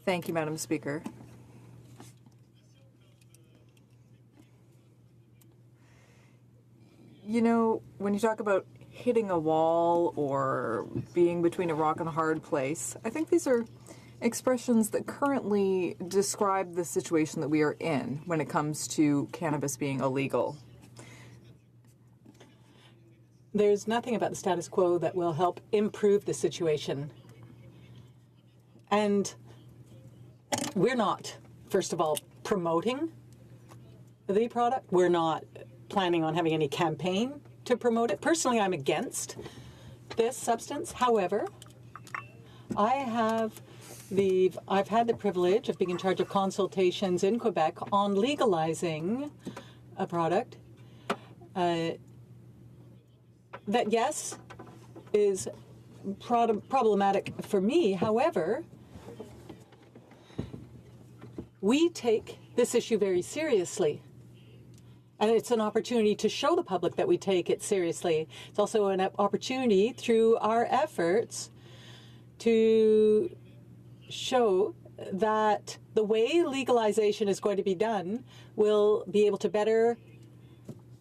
Thank you, Madam Speaker. You know, when you talk about hitting a wall or being between a rock and a hard place, I think these are expressions that currently describe the situation that we are in when it comes to cannabis being illegal. There's nothing about the status quo that will help improve the situation. And we're not, first of all, promoting the product. We're not planning on having any campaign to promote it. Personally, I'm against this substance. However, I've had the privilege of being in charge of consultations in Quebec on legalizing a product that, yes, is problematic for me. However, we take this issue very seriously. And it's an opportunity to show the public that we take it seriously. It's also an opportunity through our efforts to show that the way legalization is going to be done will be able to better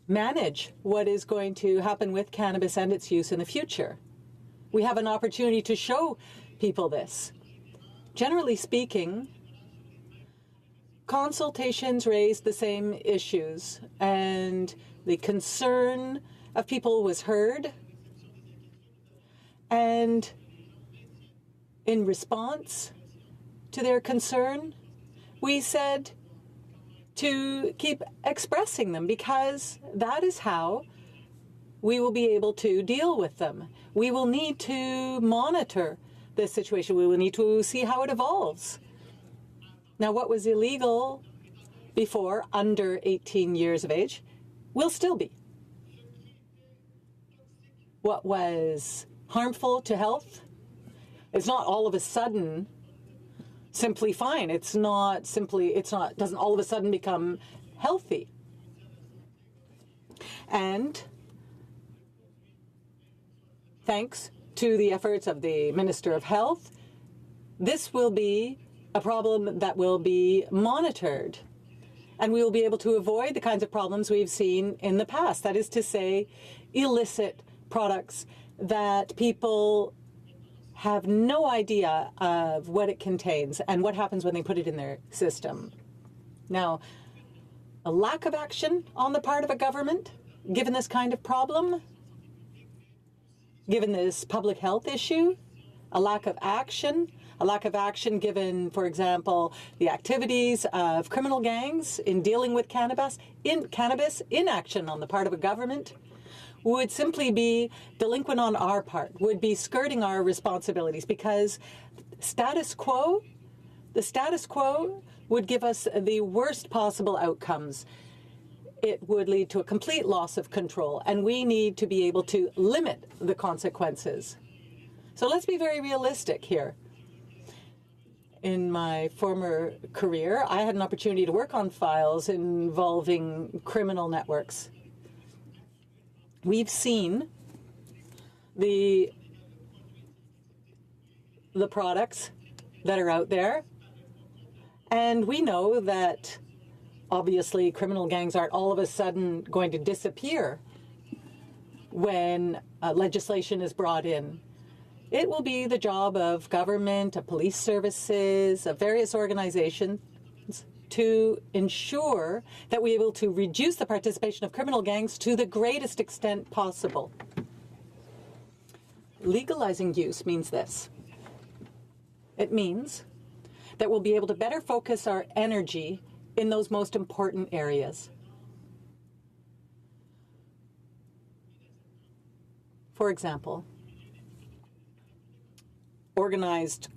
manage what is going to happen with cannabis and its use in the future. We have an opportunity to show people this. Generally speaking, consultations raised the same issues, and the concern of people was heard. And in response to their concern, we said to keep expressing them, because that is how we will be able to deal with them. We will need to monitor this situation. We will need to see how it evolves. Now, what was illegal before, under 18 years of age, will still be. What was harmful to health is not all of a sudden simply fine. Doesn't all of a sudden become healthy. And thanks to the efforts of the Minister of Health, this will be a problem that will be monitored, and we will be able to avoid the kinds of problems we've seen in the past. That is to say, illicit products that people have no idea of what it contains and what happens when they put it in their system. Now, a lack of action on the part of a government, given this kind of problem, given this public health issue, a lack of action given, for example, the activities of criminal gangs in dealing with cannabis, inaction on the part of a government would simply be delinquent on our part, would be skirting our responsibilities, because the status quo would give us the worst possible outcomes. It would lead to a complete loss of control, and we need to be able to limit the consequences. So let's be very realistic here. In my former career, I had an opportunity to work on files involving criminal networks. We've seen the products that are out there, and we know that obviously criminal gangs aren't all of a sudden going to disappear when legislation is brought in. It will be the job of government, of police services, of various organizations to ensure that we're able to reduce the participation of criminal gangs to the greatest extent possible. Legalizing use means this. It means that we'll be able to better focus our energy in those most important areas. For example, organized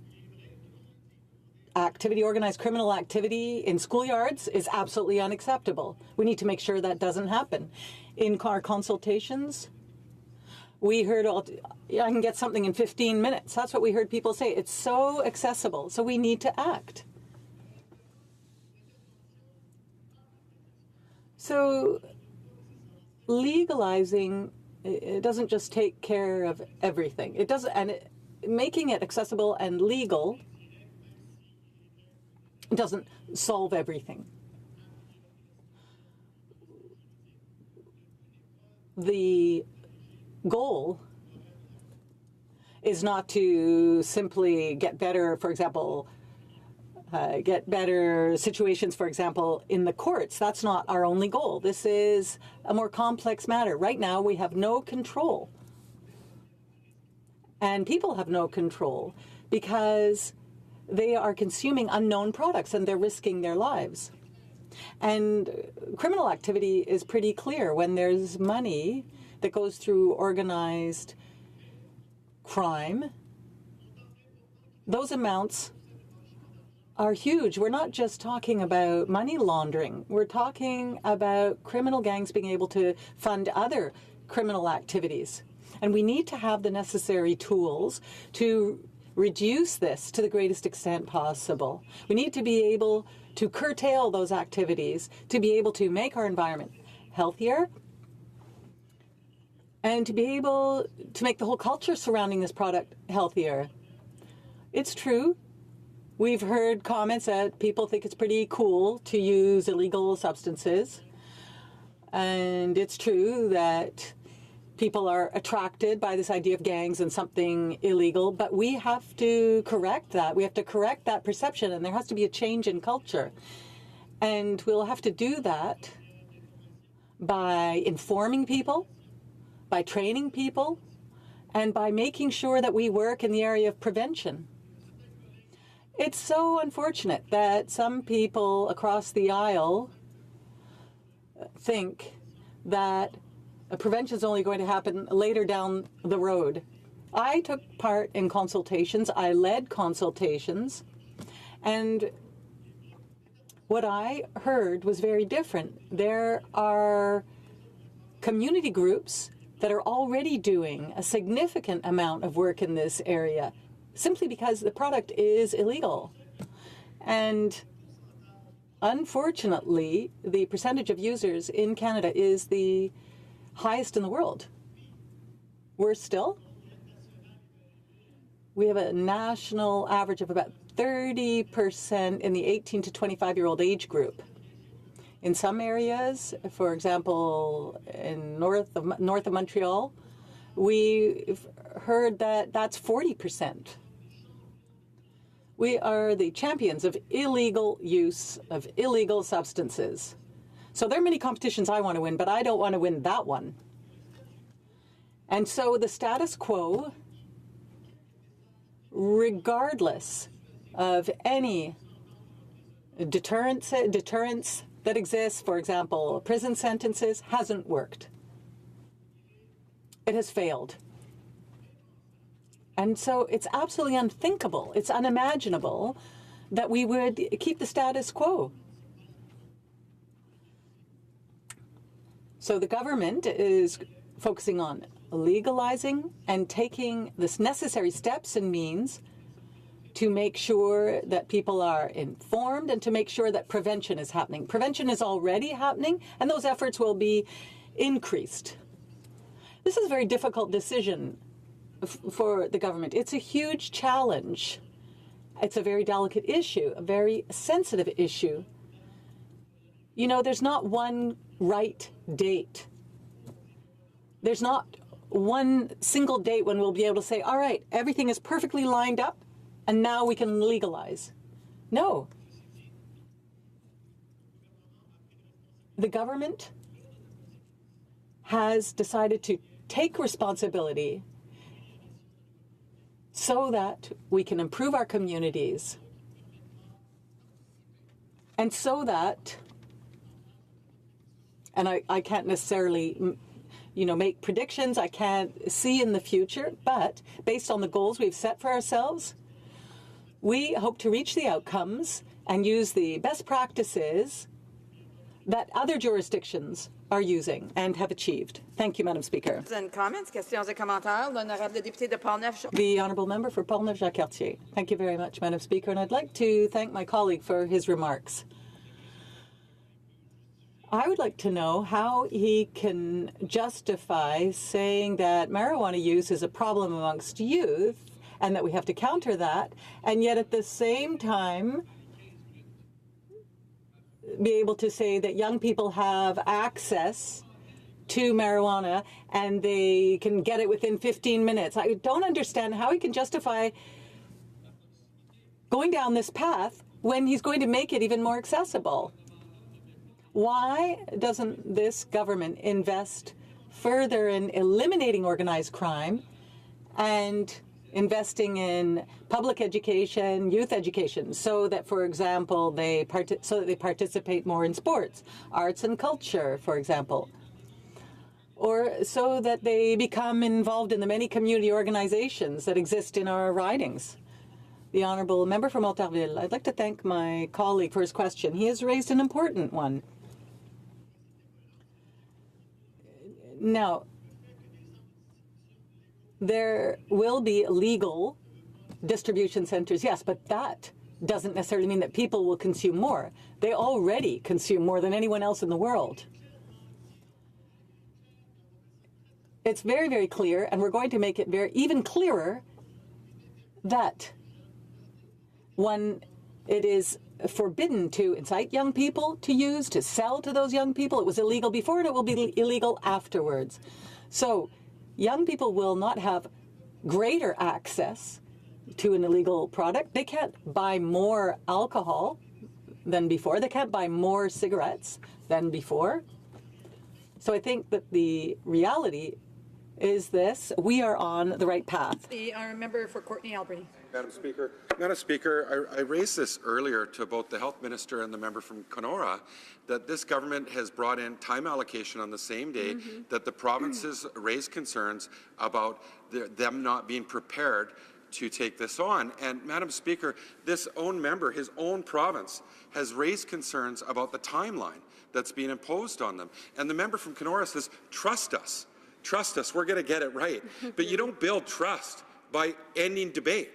criminal activity in schoolyards is absolutely unacceptable. We need to make sure that doesn't happen. In our consultations, we heard, I can get something in 15 minutes. That's what we heard people say. It's so accessible, so we need to act. So legalizing, it doesn't just take care of everything. It doesn't, making it accessible and legal It doesn't solve everything. The goal is not to simply get better, for example, get better situations, for example, in the courts. That's not our only goal. This is a more complex matter. Right now, we have no control. And people have no control because they are consuming unknown products and they're risking their lives. And criminal activity is pretty clear. When there's money that goes through organized crime, those amounts are huge. We're not just talking about money laundering. We're talking about criminal gangs being able to fund other criminal activities. And we need to have the necessary tools to reduce this to the greatest extent possible. We need to be able to curtail those activities, to be able to make our environment healthier, and to be able to make the whole culture surrounding this product healthier. It's true. We've heard comments that people think it's pretty cool to use illegal substances. And it's true that people are attracted by this idea of gangs and something illegal, but we have to correct that. We have to correct that perception, and there has to be a change in culture. And we'll have to do that by informing people, by training people, and by making sure that we work in the area of prevention. It's so unfortunate that some people across the aisle think that prevention is only going to happen later down the road. I took part in consultations. I led consultations. And what I heard was very different. There are community groups that are already doing a significant amount of work in this area simply because the product is illegal. And unfortunately, the percentage of users in Canada is the highest in the world. Worse still, we have a national average of about 30% in the 18 to 25-year-old age group. In some areas, for example, in north of Montreal, we've heard that that's 40%. We are the champions of illegal use of illegal substances. So there are many competitions I want to win, but I don't want to win that one. And so the status quo, regardless of any deterrence that exists, for example, prison sentences, hasn't worked. It has failed. And so it's absolutely unthinkable, it's unimaginable that we would keep the status quo. So the government is focusing on legalizing and taking this necessary steps and means to make sure that people are informed and to make sure that prevention is happening. Prevention is already happening, and those efforts will be increased. This is a very difficult decision for the government. It's a huge challenge. It's a very delicate issue, a very sensitive issue. You know, there's not one right date. There's not one single date when we'll be able to say, all right, everything is perfectly lined up, and now we can legalize. No. The government has decided to take responsibility so that we can improve our communities and so that, and I can't necessarily, make predictions, I can't see in the future, but based on the goals we've set for ourselves, we hope to reach the outcomes and use the best practices that other jurisdictions are using and have achieved. Thank you, Madam Speaker. Comments, questions et commentaires. L'honorable député de Portneuf. The honourable member for Portneuf-Jacques-Cartier. Thank you very much, Madam Speaker, and I'd like to thank my colleague for his remarks. I would like to know how he can justify saying that marijuana use is a problem amongst youth and that we have to counter that, and yet at the same time be able to say that young people have access to marijuana and they can get it within 15 minutes. I don't understand how he can justify going down this path when he's going to make it even more accessible. Why doesn't this government invest further in eliminating organized crime and investing in public education, youth education, so that, for example, they participate more in sports, arts and culture, for example, or so that they become involved in the many community organizations that exist in our ridings? The honourable member from Montarville. I'd like to thank my colleague for his question. He has raised an important one. Now, there will be legal distribution centers, yes, but that doesn't necessarily mean that people will consume more. They already consume more than anyone else in the world. It's very, very clear, and we're going to make it even clearer that when it is forbidden to incite young people to use, to sell to those young people, it was illegal before and it will be illegal afterwards. So young people will not have greater access to an illegal product. They can't buy more alcohol than before. They can't buy more cigarettes than before. So I think that the reality is this: we are on the right path. The member for Courtney Alberti. Madam Speaker, I raised this earlier to both the Health Minister and the member from Kenora, that this government has brought in time allocation on the same day that the provinces raised concerns about them not being prepared to take this on. And Madam Speaker, this own member, his own province, has raised concerns about the timeline that's being imposed on them. And the member from Kenora says, trust us, we're going to get it right. But you don't build trust by ending debate,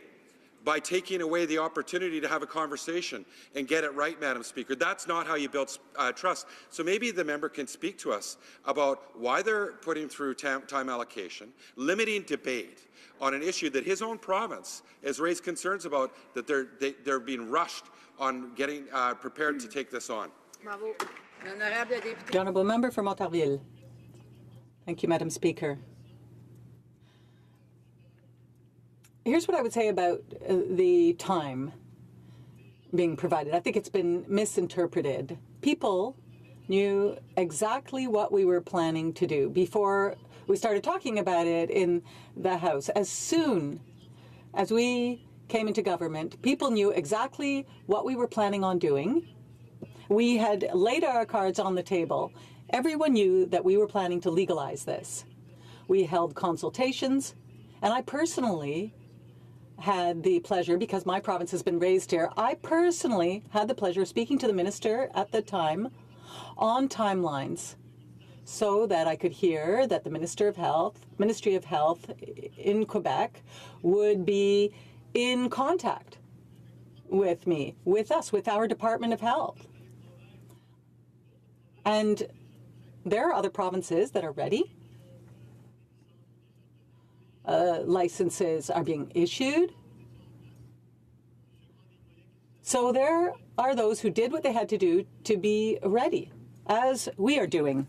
by taking away the opportunity to have a conversation and get it right, Madam Speaker. That's not how you build trust. So maybe the member can speak to us about why they're putting through time allocation, limiting debate on an issue that his own province has raised concerns about, that they're being rushed on getting prepared to take this on. Bravo. The honourable member for Montarville. Thank you, Madam Speaker. Here's what I would say about the time being provided. I think it's been misinterpreted. People knew exactly what we were planning to do before we started talking about it in the House. As soon as we came into government, people knew exactly what we were planning on doing. We had laid our cards on the table. Everyone knew that we were planning to legalize this. We held consultations, and I personally had the pleasure, because my province has been raised here, I personally had the pleasure of speaking to the minister at the time on timelines so that I could hear that the Ministry of Health in Quebec would be in contact with me, with us, with our Department of Health. And there are other provinces that are ready. Licenses are being issued. So there are those who did what they had to do to be ready, as we are doing.